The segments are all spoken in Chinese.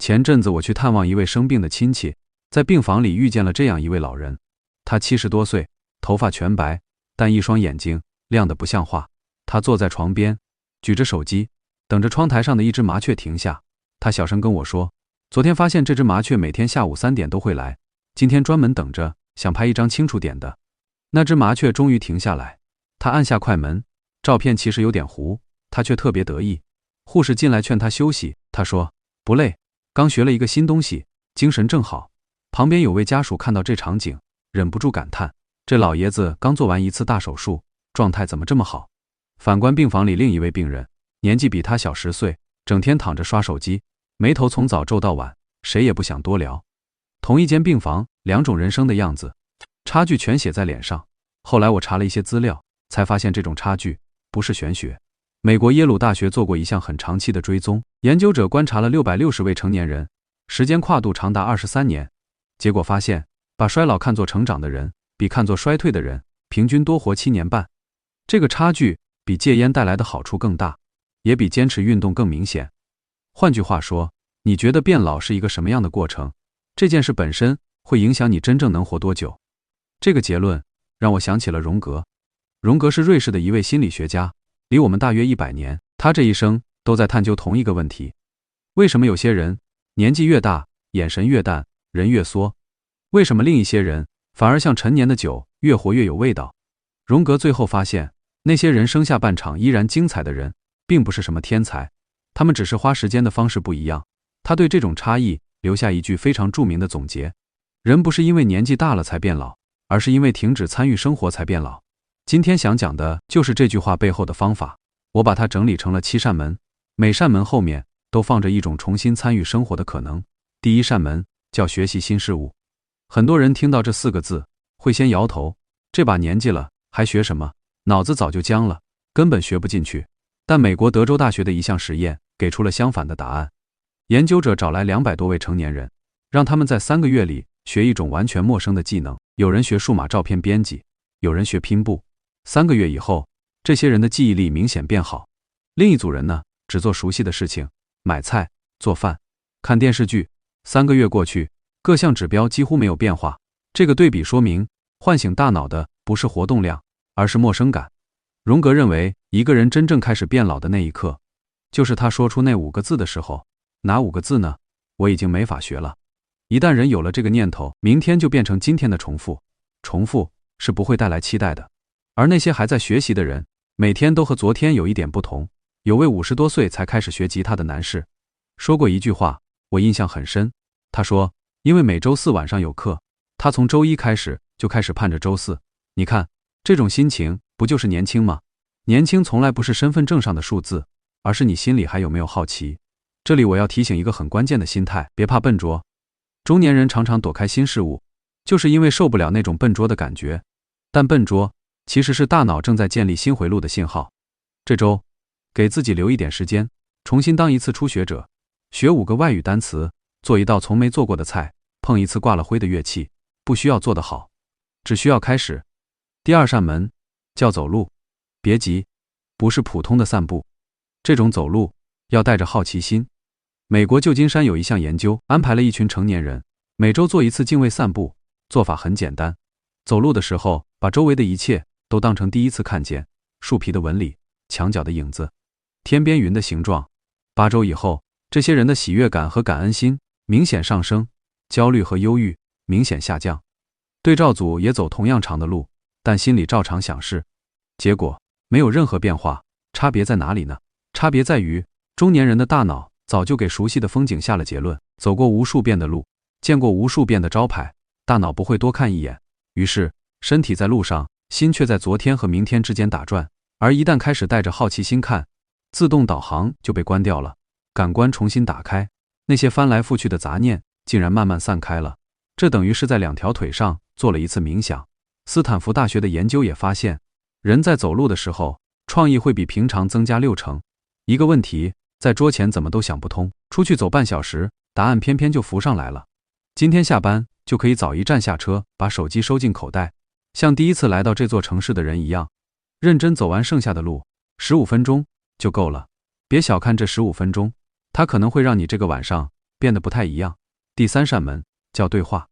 前阵子我去探望一位生病的亲戚，在病房里遇见了这样一位老人。他70多岁，头发全白，但一双眼睛亮得不像话。他坐在床边，举着手机，等着窗台上的一只麻雀停下。他小声跟我说，昨天发现这只麻雀每天下午3点都会来，今天专门等着，想拍一张清楚点的。那只麻雀终于停下来，他按下快门，照片其实有点糊，他却特别得意。护士进来劝他休息，他说不累，刚学了一个新东西，精神正好。旁边有位家属看到这场景，忍不住感叹，这老爷子刚做完一次大手术，状态怎么这么好。反观病房里另一位病人，年纪比他小10岁，整天躺着刷手机，眉头从早皱到晚，谁也不想多聊。同一间病房，2种人生的样子，差距全写在脸上。后来我查了一些资料，才发现这种差距不是玄学。美国耶鲁大学做过一项很长期的追踪，研究者观察了660位成年人，时间跨度长达23年。结果发现，把衰老看作成长的人，比看作衰退的人，平均多活7年半。这个差距比戒烟带来的好处更大，也比坚持运动更明显。换句话说，你觉得变老是一个什么样的过程？这件事本身会影响你真正能活多久。这个结论让我想起了荣格。荣格是瑞士的一位心理学家，离我们大约100年。他这一生都在探究同一个问题：为什么有些人年纪越大，眼神越淡，人越缩？为什么另一些人反而像陈年的酒，越活越有味道？荣格最后发现，那些人生下半场依然精彩的人，并不是什么天才，他们只是花时间的方式不一样。他对这种差异留下一句非常著名的总结：人不是因为年纪大了才变老，而是因为停止参与生活才变老。今天想讲的就是这句话背后的方法，我把它整理成了7扇门，每扇门后面都放着一种重新参与生活的可能。第一扇门叫学习新事物。很多人听到这4个字，会先摇头，这把年纪了，还学什么？脑子早就僵了，根本学不进去。但美国德州大学的一项实验给出了相反的答案。研究者找来200多位成年人，让他们在3个月里学一种完全陌生的技能。有人学数码照片编辑，有人学拼布。3个月以后，这些人的记忆力明显变好。另一组人呢，只做熟悉的事情，买菜、做饭、看电视剧。3个月过去，各项指标几乎没有变化。这个对比说明，唤醒大脑的不是活动量，而是陌生感。荣格认为，一个人真正开始变老的那一刻，就是他说出那5个字的时候。哪5个字呢？我已经没法学了。一旦人有了这个念头，明天就变成今天的重复。重复是不会带来期待的。而那些还在学习的人，每天都和昨天有一点不同。有位50多岁才开始学吉他的男士说过一句话，我印象很深。他说，因为每周4晚上有课，他从周1开始就开始盼着周4。你看，这种心情不就是年轻吗？年轻从来不是身份证上的数字，而是你心里还有没有好奇。这里我要提醒一个很关键的心态，别怕笨拙。中年人常常躲开新事物，就是因为受不了那种笨拙的感觉。但笨拙其实是大脑正在建立新回路的信号。这周给自己留一点时间，重新当一次初学者，学5个外语单词，做一道从没做过的菜，碰一次挂了灰的乐器。不需要做得好，只需要开始。第2扇门叫走路。别急，不是普通的散步，这种走路要带着好奇心。美国旧金山有一项研究，安排了一群成年人每周做一次敬畏散步。做法很简单，走路的时候把周围的一切都当成第一次看见，树皮的纹理，墙角的影子，天边云的形状。8周以后，这些人的喜悦感和感恩心明显上升，焦虑和忧郁明显下降。对照组也走同样长的路，但心里照常想事，结果没有任何变化。差别在哪里呢？差别在于，中年人的大脑早就给熟悉的风景下了结论，走过无数遍的路，见过无数遍的招牌，大脑不会多看一眼。于是，身体在路上，心却在昨天和明天之间打转。而一旦开始带着好奇心看，自动导航就被关掉了，感官重新打开，那些翻来覆去的杂念竟然慢慢散开了。这等于是在2条腿上做了一次冥想。斯坦福大学的研究也发现，人在走路的时候，创意会比平常增加6成。一个问题在桌前怎么都想不通，出去走半小时，答案偏偏就浮上来了。今天下班就可以早一站下车，把手机收进口袋，像第一次来到这座城市的人一样，认真走完剩下的路，15分钟就够了。别小看这15分钟，它可能会让你这个晚上变得不太一样。第3扇门叫对话，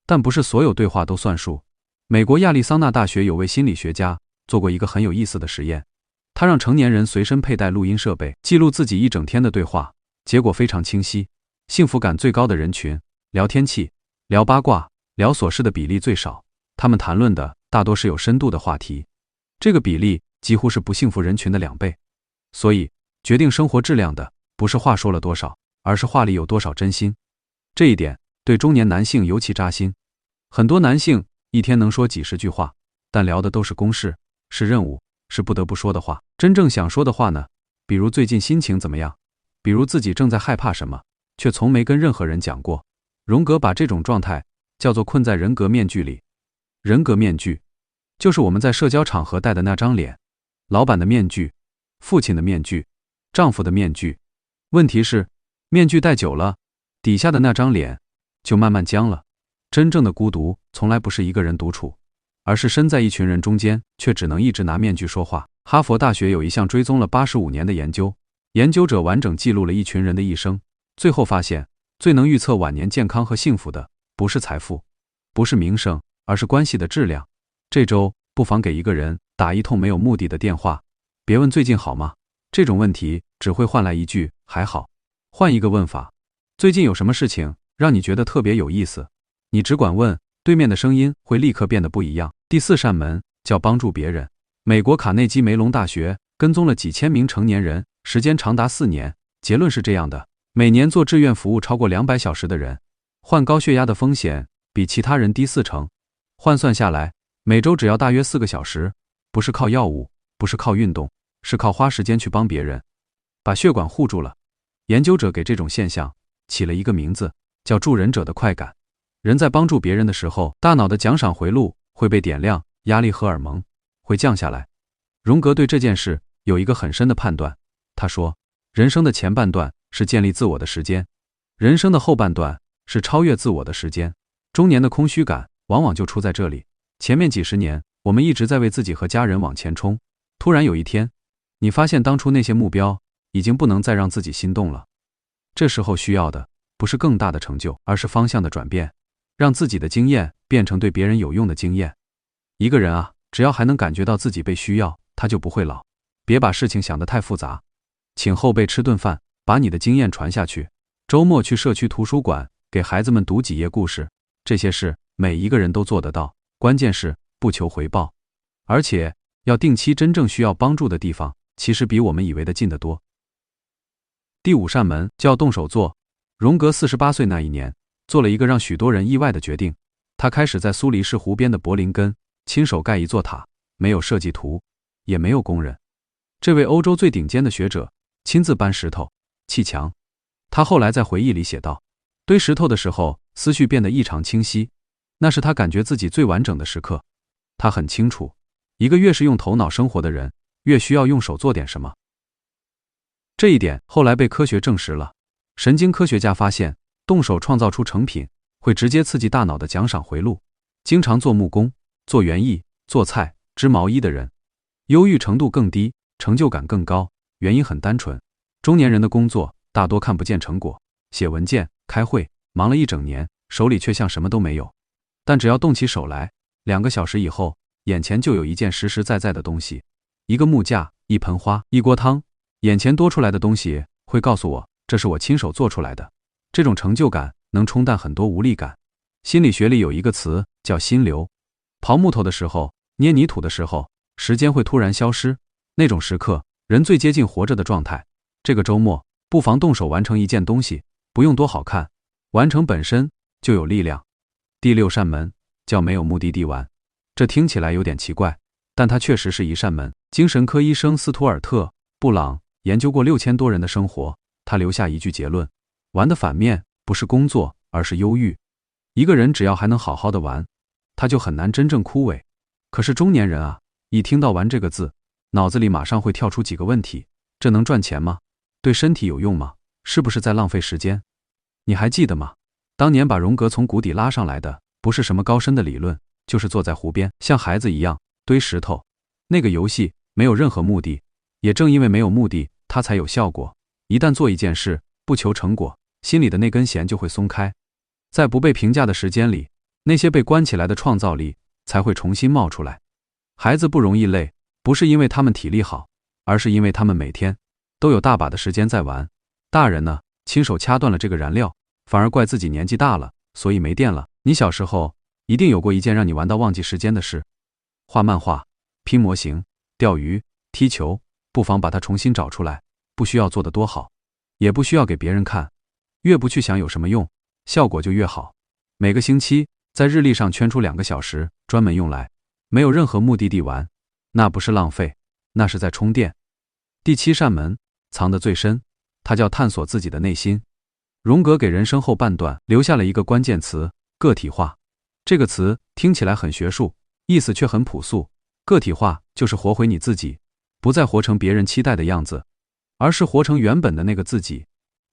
但不是所有对话都算数。美国亚利桑那大学有位心理学家做过一个很有意思的实验，他让成年人随身佩戴录音设备，记录自己一整天的对话，结果非常清晰。幸福感最高的人群，聊天气、聊八卦、聊琐事的比例最少，他们谈论的大多是有深度的话题，这个比例几乎是不幸福人群的2倍。所以，决定生活质量的不是话说了多少，而是话里有多少真心。这一点对中年男性尤其扎心。很多男性一天能说几十句话，但聊的都是公事，是任务，是不得不说的话。真正想说的话呢？比如最近心情怎么样？比如自己正在害怕什么，却从没跟任何人讲过。荣格把这种状态叫做困在人格面具里。人格面具就是我们在社交场合戴的那张脸，老板的面具，父亲的面具，丈夫的面具。问题是，面具戴久了，底下的那张脸就慢慢僵了。真正的孤独从来不是一个人独处，而是身在一群人中间，却只能一直拿面具说话。哈佛大学有一项追踪了85年的研究，研究者完整记录了一群人的一生，最后发现，最能预测晚年健康和幸福的，不是财富，不是名声，而是关系的质量。这周不妨给一个人打一通没有目的的电话，别问最近好吗，这种问题只会换来一句还好。换一个问法，最近有什么事情让你觉得特别有意思？你只管问，对面的声音会立刻变得不一样。第4扇门叫帮助别人。美国卡内基梅隆大学跟踪了几千名成年人，时间长达4年，结论是这样的：每年做志愿服务超过200小时的人，患高血压的风险比其他人低40%。换算下来，每周只要大约4个小时，不是靠药物，不是靠运动，是靠花时间去帮别人，把血管护住了。研究者给这种现象起了一个名字，叫助人者的快感。人在帮助别人的时候，大脑的奖赏回路会被点亮，压力荷尔蒙会降下来。荣格对这件事有一个很深的判断，他说，人生的前半段是建立自我的时间，人生的后半段是超越自我的时间。中年的空虚感往往就出在这里。前面几十年，我们一直在为自己和家人往前冲，突然有一天，你发现当初那些目标已经不能再让自己心动了。这时候需要的不是更大的成就，而是方向的转变，让自己的经验变成对别人有用的经验。一个人啊，只要还能感觉到自己被需要，他就不会老。别把事情想得太复杂，请后辈吃顿饭，把你的经验传下去。周末去社区图书馆给孩子们读几页故事，这些事每一个人都做得到，关键是不求回报，而且要定期真正需要帮助的地方，其实比我们以为的近得多。第5扇门叫动手做。荣格48岁那一年，做了一个让许多人意外的决定，他开始在苏黎世湖边的柏林根亲手盖一座塔，没有设计图，也没有工人。这位欧洲最顶尖的学者亲自搬石头、砌墙。他后来在回忆里写道，堆石头的时候，思绪变得异常清晰，那是他感觉自己最完整的时刻。他很清楚，一个越是用头脑生活的人，越需要用手做点什么。这一点后来被科学证实了。神经科学家发现，动手创造出成品会直接刺激大脑的奖赏回路。经常做木工、做园艺、做菜、织毛衣的人，忧郁程度更低，成就感更高。原因很单纯，中年人的工作大多看不见成果，写文件、开会，忙了一整年，手里却像什么都没有。但只要动起手来，2个小时以后，眼前就有一件实实在在的东西，一个木架、一盆花、一锅汤。眼前多出来的东西会告诉我，这是我亲手做出来的。这种成就感能冲淡很多无力感。心理学里有一个词叫心流。刨木头的时候，捏泥土的时候，时间会突然消失，那种时刻，人最接近活着的状态。这个周末，不妨动手完成一件东西，不用多好看，完成本身就有力量。第6扇门叫没有目的地玩。这听起来有点奇怪，但它确实是一扇门。精神科医生斯图尔特·布朗研究过6000多人的生活，他留下一句结论：玩的反面不是工作，而是忧郁。一个人只要还能好好的玩，他就很难真正枯萎。可是中年人啊，一听到玩这个字，脑子里马上会跳出几个问题：这能赚钱吗？对身体有用吗？是不是在浪费时间？你还记得吗？当年把荣格从谷底拉上来的，不是什么高深的理论，就是坐在湖边，像孩子一样堆石头。那个游戏没有任何目的，也正因为没有目的，它才有效果。一旦做一件事，不求成果，心里的那根弦就会松开。在不被评价的时间里，那些被关起来的创造力才会重新冒出来。孩子不容易累，不是因为他们体力好，而是因为他们每天都有大把的时间在玩。大人呢，亲手掐断了这个燃料，反而怪自己年纪大了，所以没电了。你小时候一定有过一件让你玩到忘记时间的事，画漫画、拼模型、钓鱼、踢球，不妨把它重新找出来。不需要做得多好，也不需要给别人看，越不去想有什么用，效果就越好。每个星期在日历上圈出2个小时，专门用来没有任何目的地玩，那不是浪费，那是在充电。第7扇门藏得最深，它叫探索自己的内心。荣格给人生后半段留下了一个关键词：个体化。这个词听起来很学术，意思却很朴素。个体化就是活回你自己，不再活成别人期待的样子，而是活成原本的那个自己。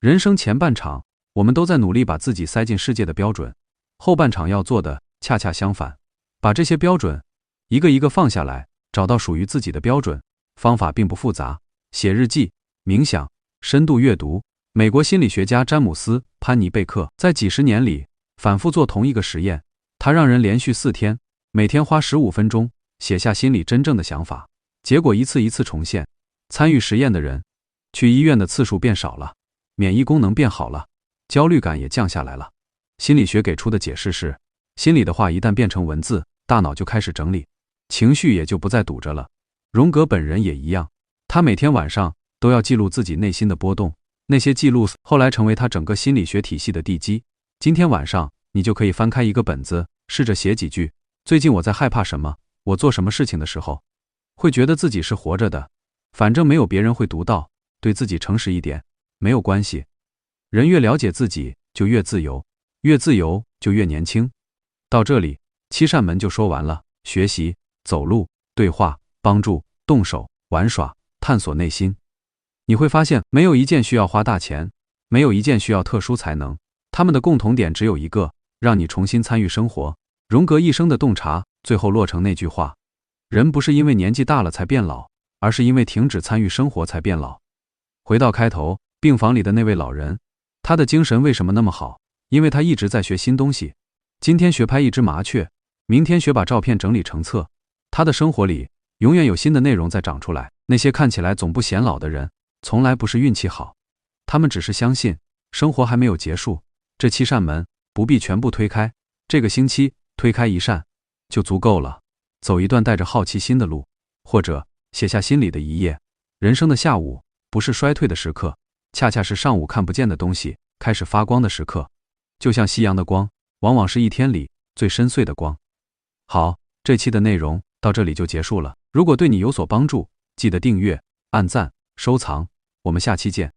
人生前半场，我们都在努力把自己塞进世界的标准，后半场要做的恰恰相反，把这些标准一个一个放下来，找到属于自己的标准。方法并不复杂，写日记、冥想、深度阅读。美国心理学家詹姆斯·潘尼贝克在几十年里反复做同一个实验，他让人连续4天，每天花15分钟写下心里真正的想法，结果一次一次重现。参与实验的人去医院的次数变少了，免疫功能变好了，焦虑感也降下来了。心理学给出的解释是，心里的话一旦变成文字，大脑就开始整理，情绪也就不再堵着了。荣格本人也一样，他每天晚上都要记录自己内心的波动，那些记录后来成为他整个心理学体系的地基。今天晚上你就可以翻开一个本子，试着写几句，最近我在害怕什么，我做什么事情的时候会觉得自己是活着的，反正没有别人会读到，对自己诚实一点，没有关系。人越了解自己就越自由，越自由就越年轻。到这里7扇门就说完了：学习、走路、对话、帮助、动手、玩耍、探索内心。你会发现没有一件需要花大钱，没有一件需要特殊才能，他们的共同点只有一个，让你重新参与生活。荣格一生的洞察最后落成那句话：人不是因为年纪大了才变老，而是因为停止参与生活才变老。回到开头，病房里的那位老人，他的精神为什么那么好？因为他一直在学新东西。今天学拍一只麻雀，明天学把照片整理成册。他的生活里永远有新的内容在长出来。那些看起来总不显老的人，从来不是运气好，他们只是相信生活还没有结束。这7扇门不必全部推开，这个星期推开1扇就足够了。走一段带着好奇心的路，或者写下心里的一页。人生的下午不是衰退的时刻，恰恰是上午看不见的东西开始发光的时刻。就像夕阳的光，往往是一天里最深邃的光。好，这期的内容到这里就结束了。如果对你有所帮助，记得订阅、按赞、收藏。我们下期见。